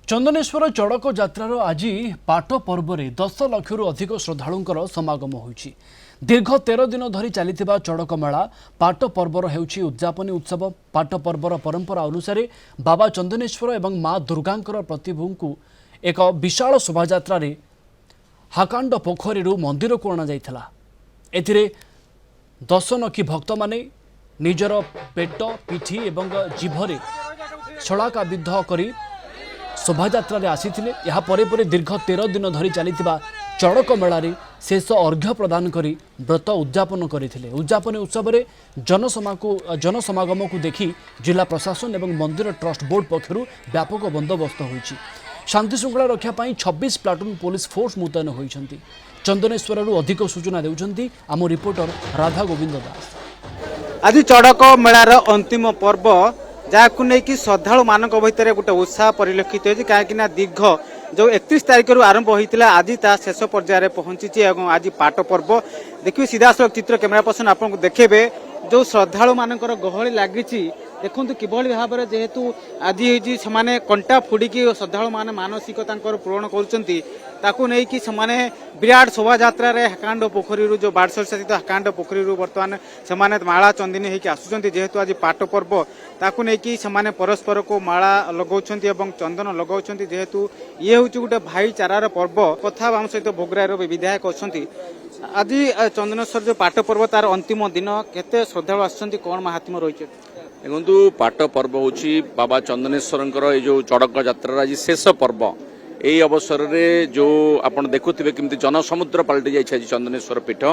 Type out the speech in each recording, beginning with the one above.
चंदनेश्वर चड़क यात्रार आज पाट पर्व में 10 लाख अधिक श्रद्धालुंकर समागम होइछि। दीर्घ 13 दिन धरी चली चड़क मेला पाट पर्वर हेउछि उद्यापनी उत्सव। पाट पर्वर परंपरा अनुसार बाबा चंदनेश्वर एवं माँ दुर्गांकर प्रतिभू को एक विशाल शोभायात्रा हाकांड पोखरी मंदिर को अणा जाइथिला। एथिरे दशनखी भक्त माने निजर पेट पिठी एवं जिभरे छड़ाका विद्ध करी शोभायात्रा आसीथिले। या परे परे दीर्घ 13 दिन धरी चलीथिबा चड़क मेलारे शेष अर्घ्य प्रदान करी व्रत उद्यापन करथिले। उद्यापन उत्सव में जनसमागम को देखी जिला प्रशासन एवं मंदिर ट्रस्ट बोर्ड पक्षरु व्यापक बंदोबस्त होइछि। शांति श्रृंखला रक्षा पाई 26 प्लाटून पुलिस फोर्स मुतयन होइछन्ति। चंदनेश्वर अधिक सूचना देउछन्ति आम रिपोर्टर राधा गोविंद दास। आज चड़क मेलार अंतिम पर्व जहाँ नहीं श्रद्धालु मान भर गोटे उत्साह परिलक्षित होती कहीं दीर्घ जो 31 तारीख आरंभ होता आज ता शेष पर्यायर पहुंची। आज पाट पर्व देखिए सीधासल चित्र कैमेरा पर्सन आपको देखेबे जो श्रद्धालु मानकर गहली लगी देखु किभली भाव में जेहेतु आज से कंटा फुड़िकी श्रद्धालु मान मानसिकता पूरण कर विराट शोभा यात्रा हाकांड पोखरी जो बारसर स्थित हाकांड पोखरी बर्तमान से माला चंदिनी होकर आसुँच जेहेतु आज पाट पर्व ताकू नहीं परस्पर को माला लगाउछन्ति एवं चंदन लगाउछन्ति जेहेतु ये हूँ गोटे भाईचारार पर्व। कथा आम सहित भोगरायर विधायक अच्छा आज चंदनेश्वर जो पाट पर्व तार अंतिम दिन केते श्रद्धालु आसुछन्ति कौन महात्म्य रही? देखु पाट पर्व हूँ बाबा चंदनेश्वर जो चड़क यात्रा आज शेष पर्व। यही अवसर में जो आपड़ देखुवे केमती जनसमुद्र पलटि जाइए आज चंदनेश्वर पीठ।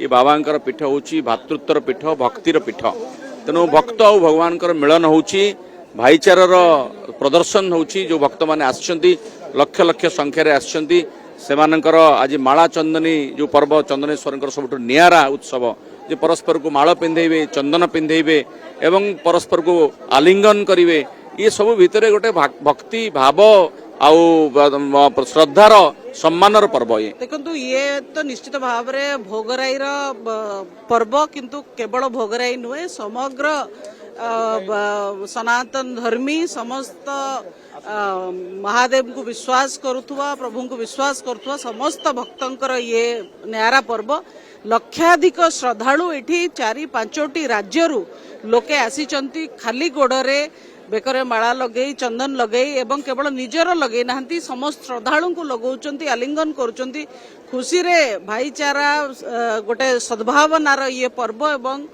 ये बाबा पीठ हूँ भातृत्वर पीठ भक्तिर पीठ। तेणु भक्त और भगवान मिलन हो भाईचारार प्रदर्शन हो जो भक्त मैंने आसछन्ति लक्ष लक्ष संख्यार आसछन्ति सेमानंकर आज माला चंदनी जो पर्व चंदनेश्वर सबुठ नियारा उत्सव जो परस्पर को माल पिंधेबे चंदन पिंधेबे एवं परस्पर को आलिंगन करेंगे ये सब भितर गोटे भक्ति भाव आउ श्रद्धार सम्मानर पर्व। ये देखो ये तो निश्चित भाव में भोगराईर पर्व किंतु केवल भोगराई नुहे समग्र सनातन धर्मी समस्त महादेव को विश्वास करुवा प्रभु को विश्वास करुवा समस्त भक्तंकर ये न्यारा पर्व। लक्षाधिक श्रद्धालु एठी 4-5टी राज्यरू लोके आसीचंती खाली गोड़े बेकरे माला लगे चंदन लगे एवं केवल निजर लगे नाहंती समस्त श्रद्धालु को लगाउचंती आलिंगन करुचंती खुशी रे भाईचारा गोटे सद्भावनार ये पर्व एवं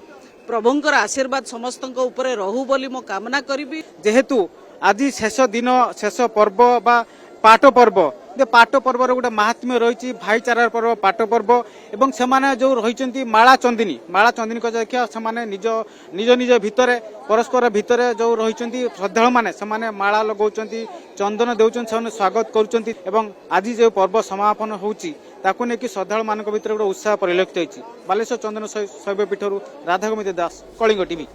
प्रभुंकर आशीर्वाद समस्त ऊपर रहू बोली मो कामना करी। जेहेतु आज शेष दिन शेष पर्व बा पाट पर्व पाट पर्वर गोटे महात्म्य रही भाईचारार पर्व पाट पर्व एवं से जो रही माला चंदिनी को देखिए से निज निज निज भितर परस्पर भितर जो रही श्रद्धालु मैंने से माला लगाउछन्ति चंदन देउछन्ति से स्वागत करुछन्ति एवं आज जो पर्व समापन होउछि ताकू नहीं श्रद्धालु मान भर गोटे उत्साह परिलक्षित होइछि। बालेश्वर चंदन शैव पीठर राधा गोविंद दास, कलिंग टीवी।